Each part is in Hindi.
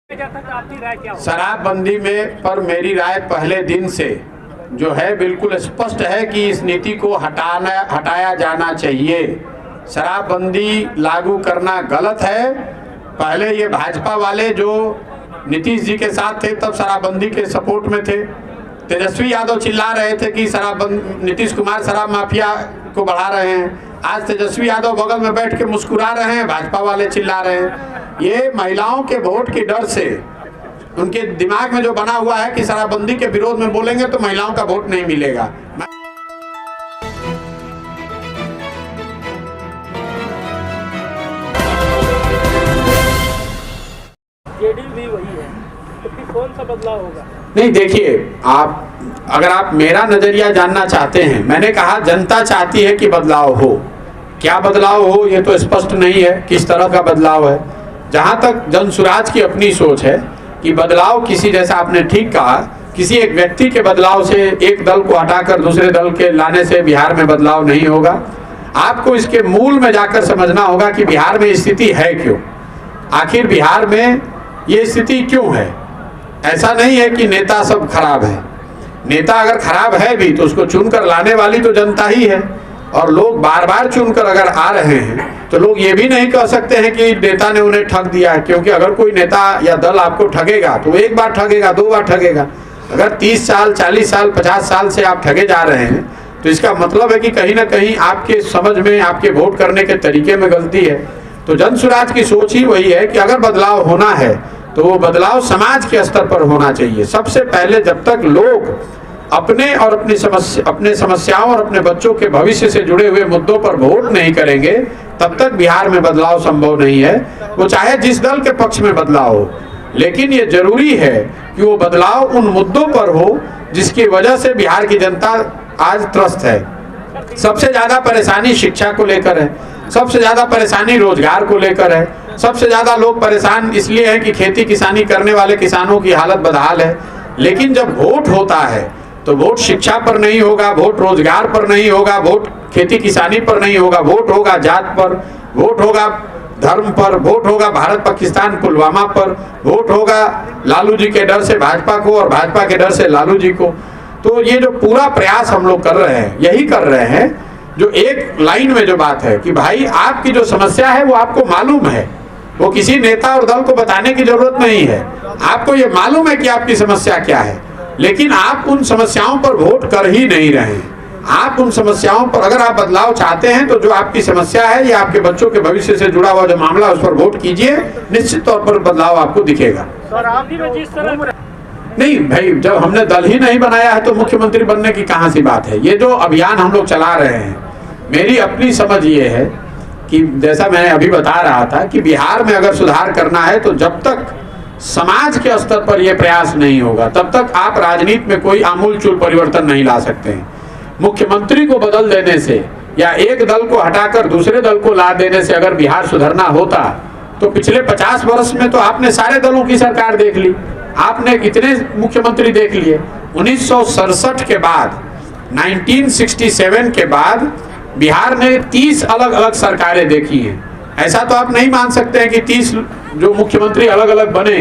शराबबंदी में पर मेरी राय पहले दिन से जो है बिल्कुल स्पष्ट है कि इस नीति को हटाया जाना चाहिए। शराबबंदी लागू करना गलत है। पहले ये भाजपा वाले जो नीतीश जी के साथ थे तब शराबबंदी के सपोर्ट में थे। तेजस्वी यादव चिल्ला रहे थे कि नीतीश कुमार शराब माफिया को बढ़ा रहे हैं। आज तेजस्वी यादव बगल में बैठ के मुस्कुरा रहे हैं, भाजपा वाले चिल्ला रहे हैं। ये महिलाओं के वोट की डर से उनके दिमाग में जो बना हुआ है कि शराबबंदी के विरोध में बोलेंगे तो महिलाओं का वोट नहीं मिलेगा। जेडीयू भी वही है, तो फिर कौन सा बदलाव होगा? नहीं, देखिए, अगर आप मेरा नजरिया जानना चाहते हैं, मैंने कहा जनता चाहती है कि बदलाव हो। क्या बदलाव हो ये तो स्पष्ट नहीं है, किस तरह का बदलाव है। जहां तक जनसुराज की अपनी सोच है कि बदलाव किसी, जैसा आपने ठीक कहा, किसी एक व्यक्ति के बदलाव से, एक दल को हटाकर दूसरे दल के लाने से बिहार में बदलाव नहीं होगा। आपको इसके मूल में जाकर समझना होगा कि बिहार में स्थिति है क्यों, आखिर बिहार में ये स्थिति क्यों है। ऐसा नहीं है कि नेता सब खराब है। नेता अगर खराब है भी तो उसको चुनकर लाने वाली तो जनता ही है, और लोग बार बार चुनकर अगर आ रहे हैं तो लोग ये भी नहीं कह सकते हैं कि नेता ने उन्हें ठग दिया है, क्योंकि अगर कोई नेता या दल आपको ठगेगा तो एक बार ठगेगा, 2 बार ठगेगा। अगर 30 साल, 40 साल, 50 साल से आप ठगे जा रहे हैं तो इसका मतलब है कि कहीं ना कहीं आपके समझ में, आपके वोट करने के तरीके में गलती है। तो जनसुराज की सोच ही वही है कि अगर बदलाव होना है तो वो बदलाव समाज के स्तर पर होना चाहिए। सबसे पहले जब तक लोग अपने और अपने समस्याओं और अपने बच्चों के भविष्य से जुड़े हुए मुद्दों पर वोट नहीं करेंगे तब तक बिहार में बदलाव संभव नहीं है, वो चाहे जिस दल के पक्ष में बदलाव हो। लेकिन ये जरूरी है कि वो बदलाव उन मुद्दों पर हो जिसकी वजह से बिहार की जनता आज त्रस्त है। सबसे ज्यादा परेशानी शिक्षा को लेकर है, सबसे ज्यादा परेशानी रोजगार को लेकर है, सबसे ज्यादा लोग परेशान इसलिए हैं कि खेती किसानी करने वाले किसानों की हालत बदहाल है। लेकिन जब वोट होता है तो वोट शिक्षा पर नहीं होगा, वोट रोजगार पर नहीं होगा, वोट खेती किसानी पर नहीं होगा, वोट होगा जात पर, वोट होगा धर्म पर, वोट होगा भारत पाकिस्तान पुलवामा पर, वोट होगा लालू जी के डर से भाजपा को और भाजपा के डर से लालू जी को। तो ये जो पूरा प्रयास हम लोग कर रहे हैं, यही कर रहे हैं जो एक लाइन में जो बात है कि भाई आपकी जो समस्या है वो आपको मालूम है, वो किसी नेता और दल को बताने की जरूरत नहीं है। आपको ये मालूम है कि आपकी समस्या क्या है, लेकिन आप उन समस्याओं पर वोट कर ही नहीं रहे हैं। आप उन समस्याओं पर, अगर आप बदलाव चाहते हैं तो जो आपकी समस्या है या आपके बच्चों के भविष्य से जुड़ा हुआ जो मामला है उस पर वोट कीजिए, निश्चित तौर पर बदलाव आपको दिखेगा। नहीं भाई, जब हमने दल ही नहीं बनाया है तो मुख्यमंत्री बनने की कहां सी बात है। ये जो अभियान हम लोग चला रहे हैं, मेरी अपनी समझ ये है कि जैसा मैं अभी बता रहा था कि बिहार में अगर सुधार करना है तो जब तक समाज के स्तर पर यह प्रयास नहीं होगा तब तक आप राजनीति में कोई आमूलचूल परिवर्तन नहीं ला सकते हैं। मुख्यमंत्री को बदल देने से या एक दल को हटाकर दूसरे दल को ला देने से अगर बिहार सुधरना होता तो पिछले 50 वर्ष में तो आपने सारे दलों की सरकार देख ली, आपने कितने मुख्यमंत्री देख लिए। 1967 के बाद, 1967 के बाद बिहार ने 30 अलग अलग सरकारें देखी हैं। ऐसा तो आप नहीं मान सकते हैं कि 30 जो मुख्यमंत्री अलग अलग बने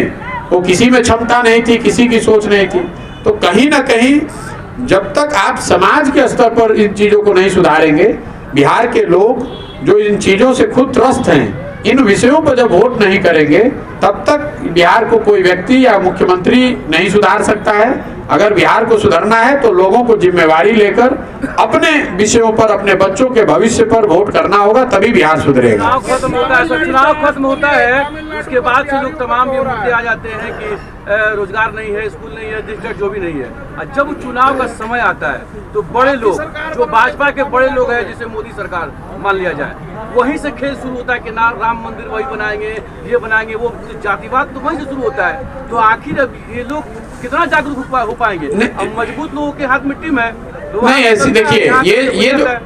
वो किसी में क्षमता नहीं थी, किसी की सोच नहीं थी। तो कहीं ना कहीं जब तक आप समाज के स्तर पर इन चीजों को नहीं सुधारेंगे, बिहार के लोग जो इन चीजों से खुद त्रस्त हैं, इन विषयों पर जब वोट नहीं करेंगे तब तक बिहार को कोई व्यक्ति या मुख्यमंत्री नहीं सुधार सकता है। अगर बिहार को सुधारना है तो लोगों को जिम्मेवारी लेकर अपने विषयों पर, अपने बच्चों के भविष्य पर वोट करना होगा, तभी बिहार सुधरेगा। चुनाव खत्म होता है उसके बाद से लोग तमाम ये मुद्दे आ जाते हैं कि रोजगार नहीं है, स्कूल नहीं है, डिस्ट्रिक्ट जो भी नहीं है। और जब चुनाव का समय आता है तो बड़े लोग, जो भाजपा के बड़े लोग हैं जिसे मोदी सरकार मान लिया जाए, वहीं से खेल शुरू होता है कि ना राम मंदिर वही बनाएंगे, ये बनाएंगे, वो जातिवाद तो वहीं से शुरू होता है। तो आखिर ये लोग कितना जागरूक हो पाएंगे? अब मजबूत लोगों के हाथ मिट्टी में नहीं। ऐसी देखिए,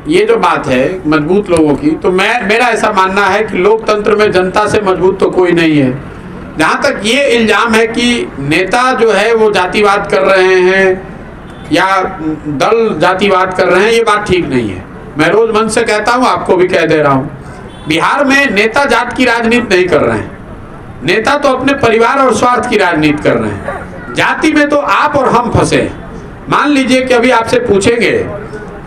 ये जो बात है मजबूत लोगों की, तो मेरा ऐसा मानना है कि लोकतंत्र में जनता से मजबूत तो कोई नहीं है। जहाँ तक ये इल्जाम है कि नेता जो है वो जातिवाद कर रहे हैं या दल जातिवाद कर रहे हैं, ये बात ठीक नहीं है। मैं रोज मन से कहता हूँ, आपको भी कह दे रहा हूँ, बिहार में नेता जात की राजनीति नहीं कर रहे हैं। नेता तो अपने परिवार और स्वार्थ की राजनीति कर रहे हैं। जाति में तो आप और हम फंसे। मान लीजिए कि अभी आपसे पूछेंगे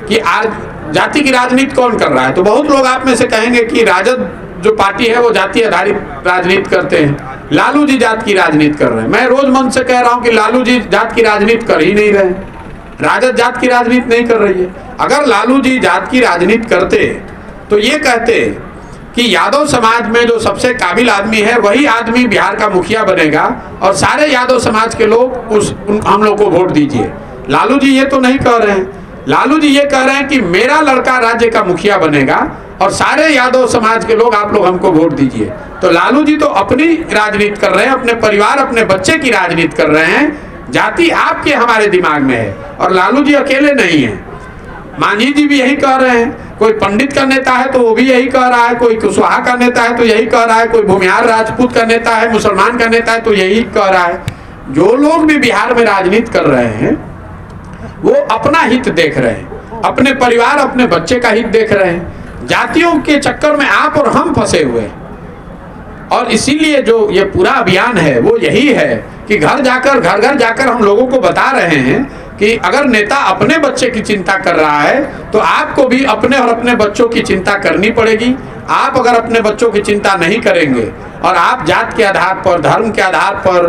कि आज जाति की राजनीति कौन कर रहा है, तो बहुत लोग आप में से कहेंगे कि राजद जो पार्टी है वो जाति आधारित राजनीति करते हैं, लालू जी जात की राजनीति कर रहे हैं। मैं रोज मन से कह रहा हूं कि लालू जी जात की राजनीति कर ही नहीं रहे, राजद जात की राजनीति नहीं कर रही है। अगर लालू जी जात की राजनीति करते तो ये कहते कि यादव समाज में जो सबसे काबिल आदमी है वही आदमी बिहार का मुखिया बनेगा और सारे यादव समाज के लोग हम लोग को वोट दीजिए। लालू जी ये तो नहीं कह रहे हैं। लालू जी ये कह रहे हैं कि मेरा लड़का राज्य का मुखिया बनेगा और सारे यादव समाज के लोग आप लोग हमको वोट दीजिए। तो लालू जी तो अपनी राजनीति कर रहे हैं, अपने परिवार अपने बच्चे की राजनीति कर रहे हैं। जाति आपके हमारे दिमाग में है और लालू जी अकेले नहीं है, मांझी जी भी यही कह रहे हैं। कोई पंडित का नेता है तो वो भी यही कह रहा है, कोई कुशवाहा का नेता है तो यही कह रहा है, कोई भूमिहार राजपूत का नेता है, मुसलमान का नेता है तो यही कह रहा है। जो लोग भी बिहार में राजनीति कर रहे हैं वो अपना हित देख रहे हैं, अपने परिवार अपने बच्चे का हित देख रहे हैं। जातियों के चक्कर में आप और हम फंसे हुए हैं। और इसीलिए जो ये पूरा अभियान है वो यही है कि घर घर जाकर हम लोगों को बता रहे हैं कि अगर नेता अपने बच्चे की चिंता कर रहा है तो आपको भी अपने और अपने बच्चों की चिंता करनी पड़ेगी। आप अगर अपने बच्चों की चिंता नहीं करेंगे और आप जात के आधार पर, धर्म के आधार पर,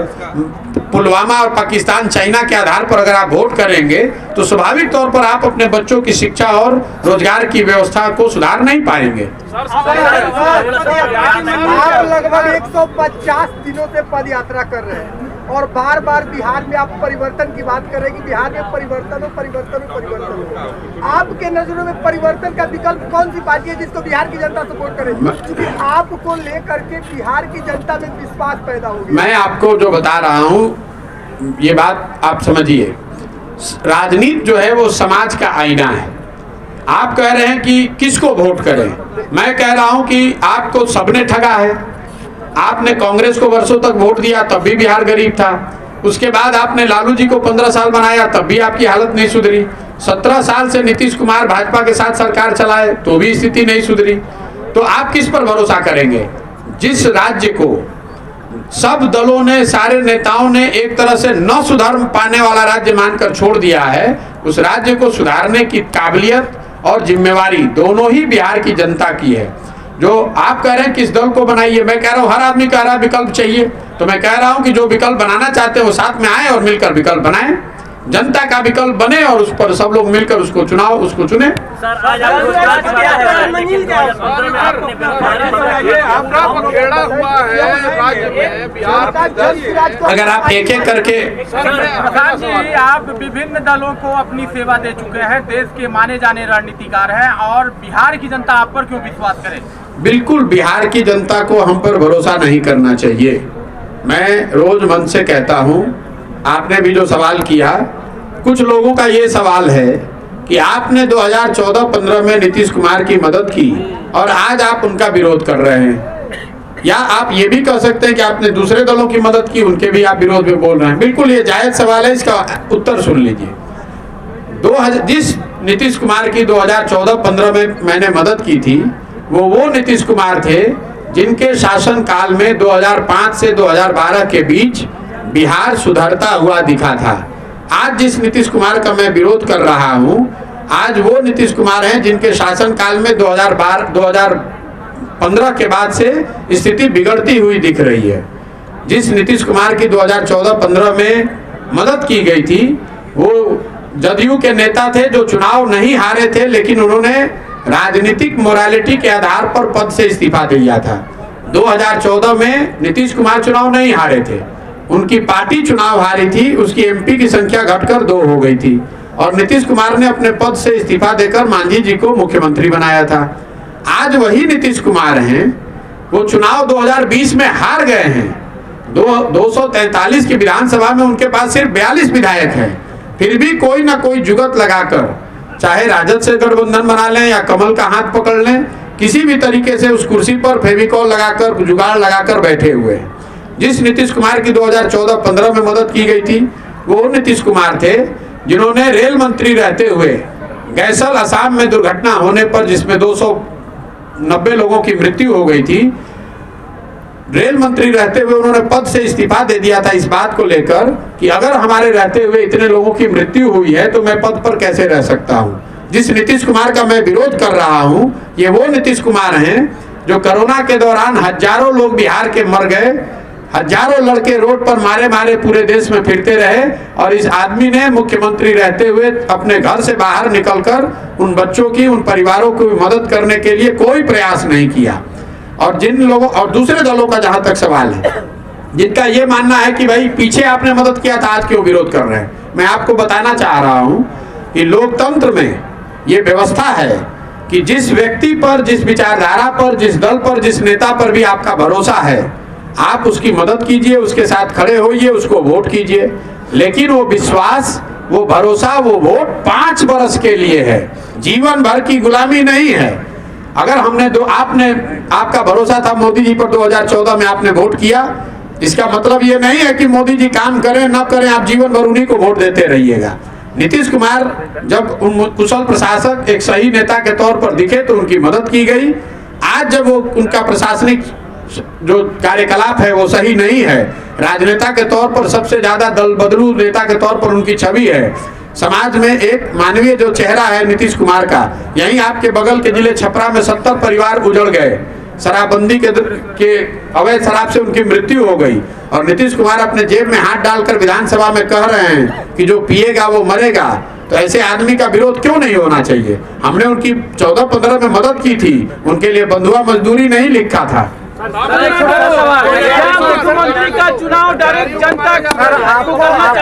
पुलवामा और पाकिस्तान चाइना के आधार पर अगर आप वोट करेंगे तो स्वाभाविक तौर पर आप अपने बच्चों की शिक्षा और रोजगार की व्यवस्था को सुधार नहीं पाएंगे। आप लगभग 150 दिनों से पद यात्रा कर रहे हैं और बार बार बिहार में आप परिवर्तन की बात कर रहे हैं कि बिहार में परिवर्तन हो। आपके नजरों में परिवर्तन का विकल्प कौन सी पार्टी है जिसको बिहार की जनता सपोर्ट करेगी? क्योंकि आपको लेकर के बिहार की जनता में विश्वास पैदा हो गया। मैं आपको जो बता रहा हूँ ये बात आप समझिए। राजनीति जो है वो समाज का आईना है। आप कह रहे हैं कि किसको वोट करें, मैं कह रहा हूं कि आपको सबने ठगा है। आपने कांग्रेस को वर्षों तक वोट दिया तब भी बिहार गरीब था। उसके बाद आपने लालू जी को 15 साल बनाया तब भी आपकी हालत नहीं सुधरी। 17 साल से नीतीश कुमार भाजपा के साथ सरकार चलाए तो भी स्थिति नहीं सुधरी। तो आप किस पर भरोसा करेंगे? जिस राज्य को सब दलों ने, सारे नेताओं ने एक तरह से न सुधार पाने वाला राज्य मानकर छोड़ दिया है, उस राज्य को सुधारने की काबिलियत और जिम्मेवारी दोनों ही बिहार की जनता की है। जो आप कह रहे हैं किस दल को बनाइए, मैं कह रहा हूँ हर आदमी कह रहा है विकल्प चाहिए, तो मैं कह रहा हूँ कि जो विकल्प बनाना चाहते हैं वो साथ में आए और मिलकर विकल्प बनाएं। जनता का विकल्प बने और उस पर सब लोग मिलकर उसको चुनाव उसको चुने। अगर आप एक एक करके आप विभिन्न दलों को अपनी सेवा दे चुके हैं, देश के माने जाने रणनीतिकार हैं, और बिहार की जनता आप पर क्यों विश्वास करे? बिल्कुल बिहार की जनता को हम पर भरोसा नहीं करना चाहिए। मैं रोज मन से कहता हूँ, आपने भी जो सवाल किया, कुछ लोगों का ये सवाल है कि आपने 2014-15 में नीतीश कुमार की मदद की और आज आप उनका विरोध कर रहे हैं। या आप ये भी कह सकते हैं कि आपने दूसरे दलों की मदद की, उनके भी आप विरोध में बोल रहे हैं। बिल्कुल ये जायज सवाल है, इसका उत्तर सुन लीजिए। जिस नीतीश कुमार की 2014-15 में मैंने मदद की थी वो नीतीश कुमार थे जिनके शासन काल में 2005 से 2012 के बीच बिहार सुधरता हुआ दिखा था। आज जिस नीतीश कुमार का मैं विरोध कर रहा हूं, आज वो नीतीश कुमार हैं जिनके शासन काल में 2015 के बाद से स्थिति बिगड़ती हुई दिख रही है। जिस नीतीश कुमार की 2014-15 में मदद की गई थी वो जदयू के नेता थे जो चुनाव नहीं हारे थे, लेकिन उन्होंने राजनीतिक मोरालिटी के आधार पर पद से इस्तीफा दिया था। 2014 में नीतीश कुमार चुनाव नहीं हारे थे, उनकी पार्टी चुनाव हारी थी, उसकी एमपी की संख्या घटकर 2 हो गई थी और नीतीश कुमार ने अपने पद से इस्तीफा देकर मांझी जी को मुख्यमंत्री बनाया था। आज वही नीतीश कुमार हैं, वो चुनाव 2020 में हार गए हैं। 243 की विधानसभा में उनके पास सिर्फ 42 विधायक हैं, फिर भी कोई ना कोई जुगत लगाकर, चाहे राजद से गठबंधन बना लें या कमल का हाथ पकड़ लें, किसी भी तरीके से उस कुर्सी पर फेविकॉल लगाकर, जुगाड़ लगाकर बैठे हुए हैं। जिस नीतीश कुमार की 2014-15 में मदद की गई थी वो नीतीश कुमार थे जिन्होंने रेल मंत्री रहते हुए गैसल असम में दुर्घटना होने पर, जिसमें 290 लोगों की मृत्यु हो गई थी, रेल मंत्री रहते हुए उन्होंने पद से इस्तीफा दे दिया था इस बात को लेकर कि अगर हमारे रहते हुए इतने लोगों की मृत्यु हुई है तो मैं पद पर कैसे रह सकता हूं। जिस नीतीश कुमार का मैं विरोध कर रहा हूं, ये वो नीतीश कुमार हैं जो कोरोना के दौरान हजारों लोग बिहार के मर गए, हजारों लड़के रोड पर मारे मारे पूरे देश में फिरते रहे, और इस आदमी ने मुख्यमंत्री रहते हुए अपने घर से बाहर निकलकर उन बच्चों की, उन परिवारों की मदद करने के लिए कोई प्रयास नहीं किया। और जिन लोगों और दूसरे दलों का जहां तक सवाल है, जिनका ये मानना है कि भाई पीछे आपने मदद किया था, आज क्यों विरोध कर रहे हैं, मैं आपको बताना चाह रहा हूं कि लोकतंत्र में ये व्यवस्था है कि जिस व्यक्ति पर, जिस विचारधारा पर, जिस दल पर, जिस नेता पर भी आपका भरोसा है, आप उसकी मदद कीजिए, उसके साथ खड़े होइए, उसको वोट कीजिए। लेकिन वो विश्वास, वो भरोसा, वो वोट 5 वर्ष के लिए है, जीवन भर की गुलामी नहीं है। अगर आपका भरोसा था मोदी जी पर 2014 में, आपने वोट किया, इसका मतलब ये नहीं है कि मोदी जी काम करें ना करें आप जीवन भर उन्हीं को वोट देते रहिएगा। नीतीश कुमार जब कुशल प्रशासक, एक सही नेता के तौर पर दिखे तो उनकी मदद की गई। आज जब वो उनका प्रशासनिक जो कार्यकलाप है वो सही नहीं है, राजनेता के तौर पर सबसे ज्यादा दल बदलू नेता के तौर पर उनकी छवि है, समाज में एक मानवीय जो चेहरा है नीतीश कुमार का, यहीं आपके बगल के जिले छपरा में 70 परिवार उजड़ गए, शराबबंदी के अवैध शराब से उनकी मृत्यु हो गई, और नीतीश कुमार अपने जेब में हाथ डालकर विधानसभा में कह रहे हैं कि जो पिएगा वो मरेगा। तो ऐसे आदमी का विरोध क्यों नहीं होना चाहिए। हमने उनकी 14-15 में मदद की थी, उनके लिए बंधुआ मजदूरी नहीं लिखा था। मुख्यमंत्री का चुनाव डायरेक्ट जनता आपको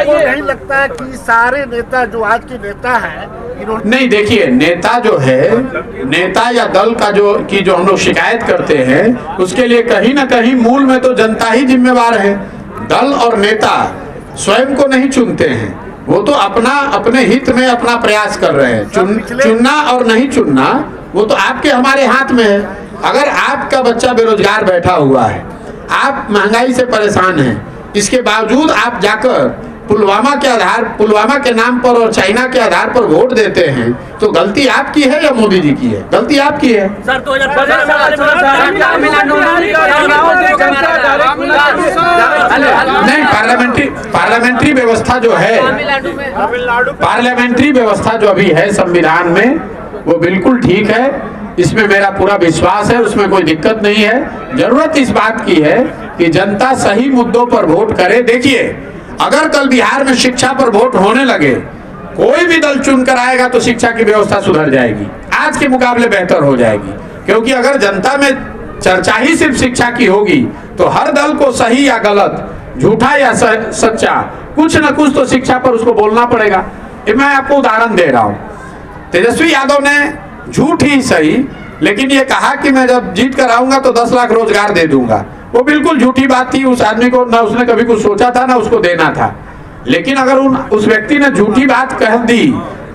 नहीं लगता है कि सारे नेता जो आज के नेता हैं, नहीं, देखिए, नेता जो है, नेता या दल का जो हम लोग शिकायत करते हैं, उसके लिए कहीं ना कहीं मूल में तो जनता ही जिम्मेवार है। दल और नेता स्वयं को नहीं चुनते हैं, वो तो अपने हित में अपना प्रयास कर रहे हैं। चुनना और नहीं चुनना वो तो आपके हमारे हाथ में है। अगर आपका बच्चा बेरोजगार बैठा हुआ है, आप महंगाई से परेशान हैं, इसके बावजूद आप जाकर पुलवामा के नाम पर और चाइना के आधार पर वोट देते हैं, तो गलती आपकी है या मोदी जी की है? गलती आपकी है। नहीं, पार्लियामेंट्री व्यवस्था जो है, पार्लियामेंट्री व्यवस्था जो अभी है संविधान में, वो बिल्कुल ठीक है, इसमें मेरा पूरा विश्वास है, उसमें कोई दिक्कत नहीं है। जरूरत इस बात की है कि जनता सही मुद्दों पर वोट करे। देखिए, अगर कल बिहार में शिक्षा पर वोट होने लगे, कोई भी दल चुनकर आएगा तो शिक्षा की व्यवस्था सुधर जाएगी, आज के मुकाबले बेहतर हो जाएगी। क्योंकि अगर जनता में चर्चा ही सिर्फ शिक्षा की होगी तो हर दल को सही या गलत, झूठा या सच्चा, कुछ न कुछ तो शिक्षा पर उसको बोलना पड़ेगा। मैं आपको उदाहरण दे रहा हूं, तेजस्वी यादव ने झूठ ही सही, लेकिन ये कहा कि मैं जब जीत कर आऊंगा तो 10 लाख रोजगार दे दूंगा। वो बिल्कुल झूठी बात थी। उस आदमी को ना उसने कभी कुछ सोचा था ना उसको देना था। लेकिन अगर उस व्यक्ति ने झूठी बात कह दी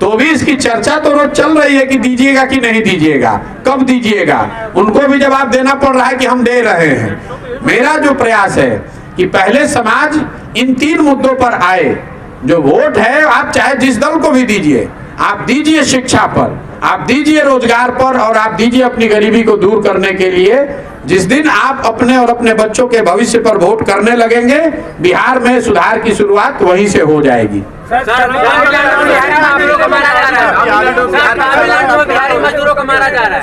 तो भी इसकी चर्चा तो रोज चल रही है कि दीजिएगा कि नहीं दीजिएगा, कब दीजिएगा। उनको भी जवाब देना पड़ रहा है कि हम दे रहे हैं। मेरा जो प्रयास है कि पहले समाज इन 3 मुद्दों पर आए। जो वोट है, आप चाहे जिस दल को भी दीजिए, आप दीजिए शिक्षा पर, आप दीजिए रोजगार पर, और आप दीजिए अपनी गरीबी को दूर करने के लिए। जिस दिन आप अपने और अपने बच्चों के भविष्य पर वोट करने लगेंगे, बिहार में सुधार की शुरुआत वहीं से हो जाएगी।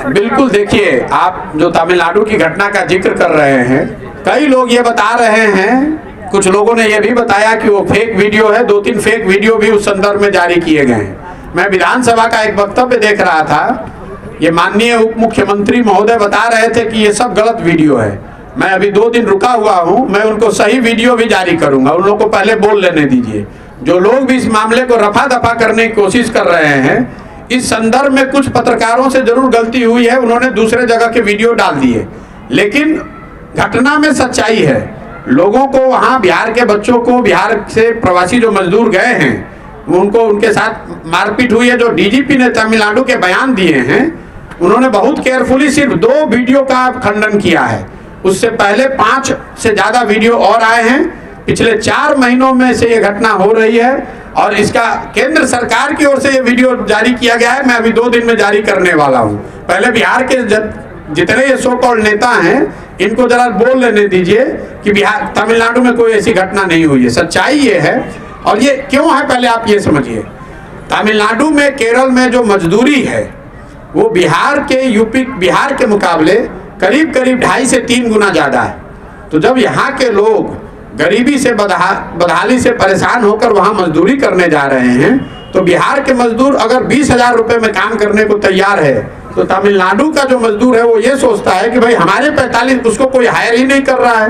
बिल्कुल, देखिए, आप जो तमिलनाडु की घटना का जिक्र कर रहे हैं, कई लोग ये बता रहे हैं, कुछ लोगों ने यह भी बताया कि वो फेक वीडियो है। 2-3 फेक वीडियो भी उस संदर्भ में जारी किए गए हैं। मैं विधानसभा का एक वक्तव्य देख रहा था, ये माननीय उप मुख्यमंत्री महोदय बता रहे थे कि ये सब गलत वीडियो है। मैं अभी 2 दिन रुका हुआ हूं, मैं उनको सही वीडियो भी जारी करूंगा। उन लोगों को पहले बोल लेने दीजिए। जो लोग भी इस मामले को रफा दफा करने की कोशिश कर रहे हैं, इस संदर्भ में कुछ पत्रकारों से जरूर गलती हुई है, उन्होंने दूसरे जगह के वीडियो डाल दिए, लेकिन घटना में सच्चाई है। लोगों को वहां, बिहार के बच्चों को, बिहार से प्रवासी जो मजदूर गए हैं, उनको, उनके साथ मारपीट हुई है। जो डीजीपी ने तमिलनाडु के बयान दिए हैं, उन्होंने बहुत केयरफुली सिर्फ 2 वीडियो का खंडन किया है। उससे पहले 5 से ज्यादा वीडियो और आए हैं। पिछले 4 महीनों में से ये घटना हो रही है, और इसका केंद्र सरकार की ओर से ये वीडियो जारी किया गया है। मैं अभी 2 दिन में जारी करने वाला हूँ। पहले बिहार के जितने ये सो कॉल्ड नेता हैं, इनको जरा बोल लेने दीजिए कि बिहार तमिलनाडु में कोई ऐसी घटना नहीं हुई है। सच्चाई ये है, और ये क्यों है पहले आप ये समझिए। तमिलनाडु में, केरल में जो मजदूरी है वो बिहार के मुकाबले करीब करीब 2.5 से 3 गुना ज़्यादा है। तो जब यहाँ के लोग गरीबी से बदहाली से परेशान होकर वहाँ मजदूरी करने जा रहे हैं, तो बिहार के मजदूर अगर 20,000 रुपये में काम करने को तैयार है, तो तमिलनाडु का जो मजदूर है वो ये सोचता है कि भाई हमारे 45 उसको कोई हायर ही नहीं कर रहा है,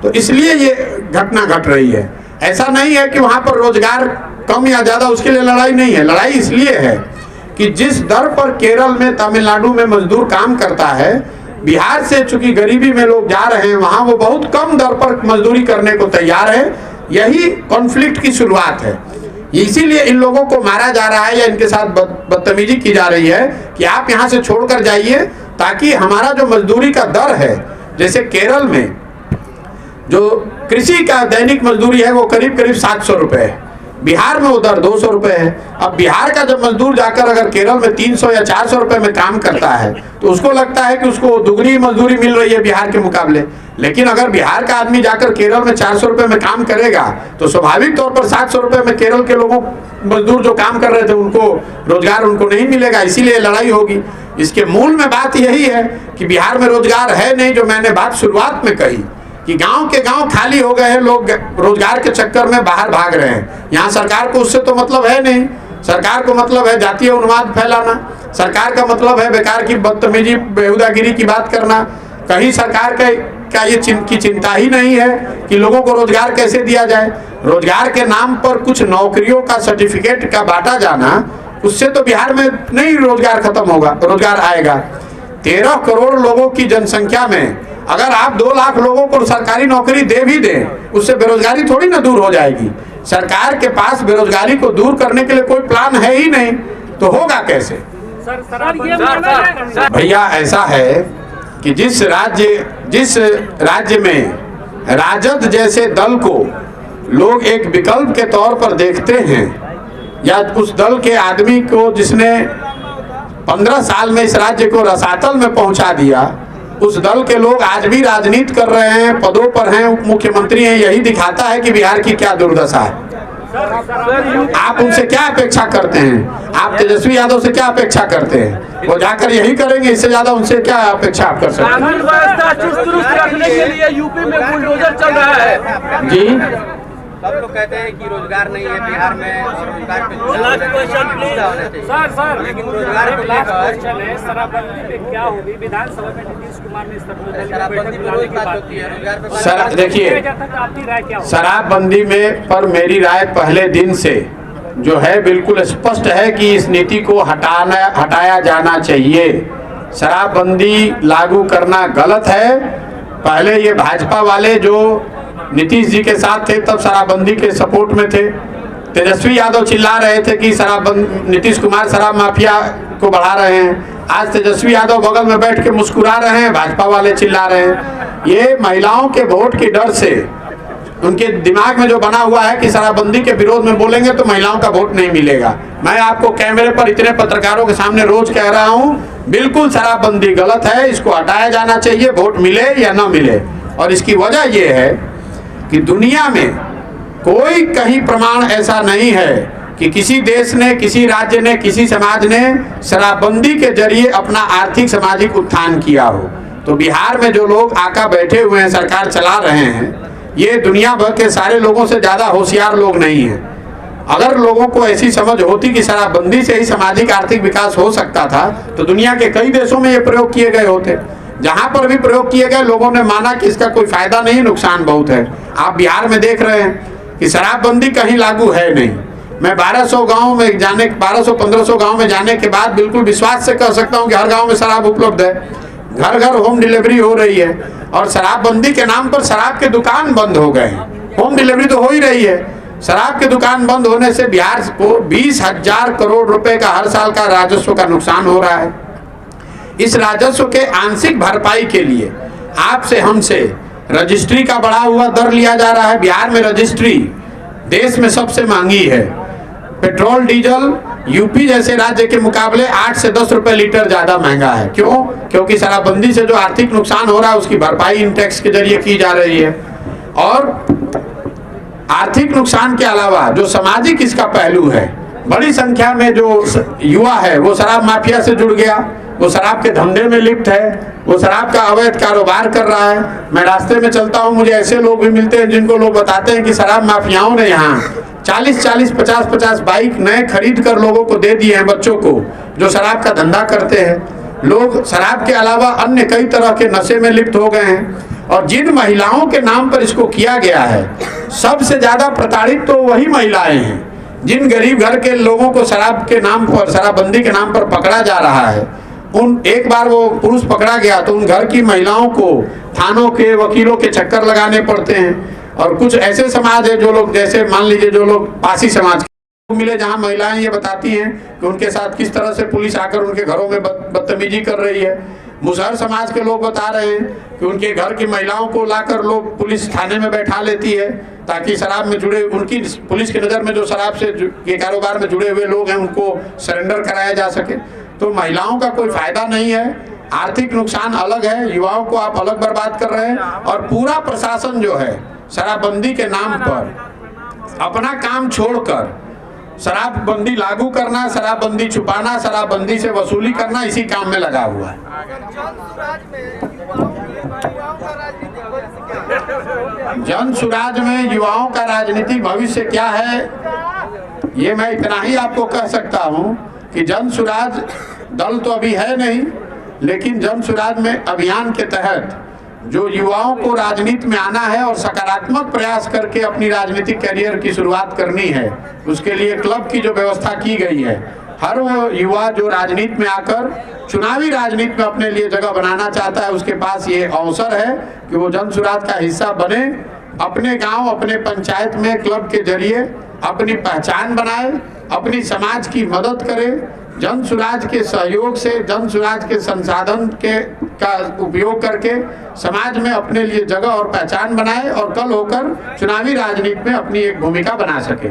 तो इसलिए ये घटना घट रही है। ऐसा नहीं है कि वहाँ पर रोजगार कम या ज़्यादा, उसके लिए लड़ाई नहीं है। लड़ाई इसलिए है कि जिस दर पर केरल में, तमिलनाडु में मजदूर काम करता है, बिहार से चूंकि गरीबी में लोग जा रहे हैं वहाँ वो बहुत कम दर पर मजदूरी करने को तैयार है। यही कॉन्फ्लिक्ट की शुरुआत है। इसीलिए इन लोगों को मारा जा रहा है या इनके साथ बदतमीजी की जा रही है कि आप यहाँ से छोड़कर जाइए, ताकि हमारा जो मजदूरी का दर है, जैसे केरल में जो कृषि का दैनिक मजदूरी है वो करीब करीब 700 रुपये है, बिहार में उधर 200 रुपये है। अब बिहार का जब मजदूर जाकर अगर केरल में 300 या 400 रुपये में काम करता है तो उसको लगता है कि उसको दुगनी मजदूरी मिल रही है बिहार के मुकाबले। लेकिन अगर बिहार का आदमी जाकर केरल में 400 रुपये में काम करेगा तो स्वाभाविक तौर पर 700 रुपये में केरल के लोगों, मजदूर जो काम कर रहे थे, उनको रोजगार उनको नहीं मिलेगा। इसीलिए लड़ाई होगी। इसके मूल में बात यही है कि बिहार में रोजगार है नहीं, जो मैंने बात शुरुआत में कही कि गांव के गांव खाली हो गए हैं, लोग रोजगार के चक्कर में बाहर भाग रहे हैं। यहाँ सरकार को उससे तो मतलब है नहीं। सरकार को मतलब है जातीय उन्माद फैलाना, सरकार का मतलब है बेकार की बदतमीजी, बेहुदागिरी की बात करना। कहीं सरकार का ये चिंता ही नहीं है कि लोगों को रोजगार कैसे दिया जाए। रोजगार के नाम पर कुछ नौकरियों का सर्टिफिकेट का बांटा जाना, उससे तो बिहार में नहीं रोजगार खत्म होगा, रोजगार आएगा। 13 करोड़ लोगों की जनसंख्या में अगर आप 2 लाख लोगों को सरकारी नौकरी दे भी दें, उससे बेरोजगारी थोड़ी ना दूर हो जाएगी। सरकार के पास बेरोजगारी को दूर करने के लिए कोई प्लान है ही नहीं, तो होगा कैसे? भैया ऐसा है कि जिस राज्य में राजद जैसे दल को लोग एक विकल्प के तौर पर देखते हैं, या उस दल के आदमी को जिसने 15 साल में इस राज्य को रसातल में पहुंचा दिया, उस दल के लोग आज भी राजनीति कर रहे हैं, पदों पर हैं, उप मुख्यमंत्री हैं, यही दिखाता है कि बिहार की क्या दुर्दशा है। आप उनसे क्या अपेक्षा करते हैं? आप तेजस्वी यादव से क्या अपेक्षा करते हैं? वो जाकर यही करेंगे, इससे ज्यादा उनसे क्या अपेक्षा आप कर सकते हैं? कानून व्यवस्था चुस्त दुरुस्त रखने के लिए यूपी में बुलडोजर चल रहा है जी। सब लोग कहते हैं कि रोजगार नहीं है बिहार में, और रोजगार पे सर लेकिन रोजगार को लेकर है शराबबंदी में क्या होगी? विधानसभा में नीतीश कुमार ने शराबबंदी में रोज बात होती है, रोजगार पे सर देखिए, आपकी राय क्या होगी? शराबबंदी में पर मेरी राय पहले दिन से जो है बिल्कुल स्पष्ट है कि इस नीति को हटाया जाना चाहिए। शराबबंदी लागू करना गलत है। पहले ये भाजपा वाले जो नीतीश जी के साथ थे तब शराबबंदी के सपोर्ट में थे। तेजस्वी यादव चिल्ला रहे थे कि नीतीश कुमार शराब माफिया को बढ़ा रहे हैं। आज तेजस्वी यादव बगल में बैठ के मुस्कुरा रहे हैं, भाजपा वाले चिल्ला रहे हैं। ये महिलाओं के वोट के डर से उनके दिमाग में जो बना हुआ है कि शराबबंदी के विरोध में बोलेंगे तो महिलाओं का वोट नहीं मिलेगा। मैं आपको कैमरे पर इतने पत्रकारों के सामने रोज कह रहा हूँ, बिल्कुल शराबबंदी गलत है, इसको हटाया जाना चाहिए, वोट मिले या न मिले। और इसकी वजह यह है कि दुनिया में कोई कहीं प्रमाण ऐसा नहीं है कि किसी देश ने, किसी राज्य ने, किसी समाज ने शराबबंदी के जरिए अपना आर्थिक सामाजिक उत्थान किया हो। तो बिहार में जो लोग आका बैठे हुए हैं, सरकार चला रहे हैं, ये दुनिया भर के सारे लोगों से ज़्यादा होशियार लोग नहीं हैं। अगर लोगों को ऐसी समझ होती कि शराबबंदी से ही सामाजिक आर्थिक विकास हो सकता था तो दुनिया के कई देशों में ये प्रयोग किए गए होते। जहाँ पर भी प्रयोग किए गए लोगों ने माना कि इसका कोई फायदा नहीं, नुकसान बहुत है। आप बिहार में देख रहे हैं कि शराबबंदी कहीं लागू है नहीं। मैं 1200-1500 गाँव में जाने के बाद बिल्कुल विश्वास से कह सकता हूँ कि हर गाँव में शराब उपलब्ध है, घर घर होम डिलीवरी हो रही है। और शराबबंदी के नाम पर शराब के दुकान बंद हो गए हैं, होम डिलीवरी तो हो ही रही है। शराब के दुकान बंद होने से बिहार को 20,000 करोड़ रुपए का हर साल का राजस्व का नुकसान हो रहा है। इस राजस्व के आंशिक भरपाई के लिए आपसे हमसे रजिस्ट्री का बढ़ा हुआ दर लिया जा रहा है। बिहार में रजिस्ट्री देश में सबसे महंगी है। पेट्रोल डीजल यूपी जैसे राज्य के मुकाबले 8 से 10 रुपए लीटर ज्यादा महंगा है। क्यों? क्योंकि शराबबंदी से जो आर्थिक नुकसान हो रहा है उसकी भरपाई इन टैक्स के जरिए की जा रही है। और आर्थिक नुकसान के अलावा जो सामाजिक इसका पहलू है, बड़ी संख्या में जो युवा है वो शराब माफिया से जुड़ गया, वो शराब के धंधे में लिप्त है, वो शराब का अवैध कारोबार कर रहा है। मैं रास्ते में चलता हूँ, मुझे ऐसे लोग भी मिलते हैं जिनको लोग बताते हैं कि शराब माफियाओं ने यहाँ 40-40, 50-50 बाइक नए खरीद कर लोगों को दे दिए हैं, बच्चों को, जो शराब का धंधा करते हैं। लोग शराब के अलावा अन्य कई तरह के नशे में लिप्त हो गए हैं। और जिन महिलाओं के नाम पर इसको किया गया है, सबसे ज्यादा प्रताड़ित तो वही महिलाएं हैं। जिन गरीब घर के लोगों को शराब के नाम पर, शराबबंदी के नाम पर पकड़ा जा रहा है, उन एक बार वो पुरुष पकड़ा गया तो उन घर की महिलाओं को थानों के वकीलों के चक्कर लगाने पड़ते हैं। और कुछ ऐसे समाज है जो लोग, जैसे मान लीजिए जो लोग पासी समाज के मिले, जहां महिलाएं ये बताती हैं कि उनके साथ किस तरह से पुलिस आकर उनके घरों में बदतमीजी कर रही है। मुसहर समाज के लोग बता रहे हैं कि उनके घर की महिलाओं को लाकर लोग पुलिस थाने में बैठा लेती है ताकि शराब में जुड़े, उनकी पुलिस की नज़र में जो शराब से के कारोबार में जुड़े हुए लोग हैं उनको सरेंडर कराया जा सके। तो महिलाओं का कोई फायदा नहीं है, आर्थिक नुकसान अलग है, युवाओं को आप अलग बर्बाद कर रहे हैं। और पूरा प्रशासन जो है शराबबंदी के नाम पर अपना काम छोड़कर शराबबंदी लागू करना, शराबबंदी छुपाना, शराबबंदी से वसूली करना, इसी काम में लगा हुआ है। जन सुराज में युवाओं का राजनीतिक भविष्य क्या है, ये मैं इतना ही आपको कह सकता हूं कि जन सुराज दल तो अभी है नहीं, लेकिन जन सुराज में अभियान के तहत जो युवाओं को राजनीति में आना है और सकारात्मक प्रयास करके अपनी राजनीतिक करियर की शुरुआत करनी है, उसके लिए क्लब की जो व्यवस्था की गई है, हर वो युवा जो राजनीति में आकर चुनावी राजनीति में अपने लिए जगह बनाना चाहता है, उसके पास ये अवसर है कि वो जन सुराज का हिस्सा बने, अपने गांव, अपने पंचायत में क्लब के जरिए अपनी पहचान बनाए, अपनी समाज की मदद करे, जन सुराज के सहयोग से, जन सुराज के संसाधन के का उपयोग करके समाज में अपने लिए जगह और पहचान बनाए और कल होकर चुनावी राजनीति में अपनी एक भूमिका बना सके।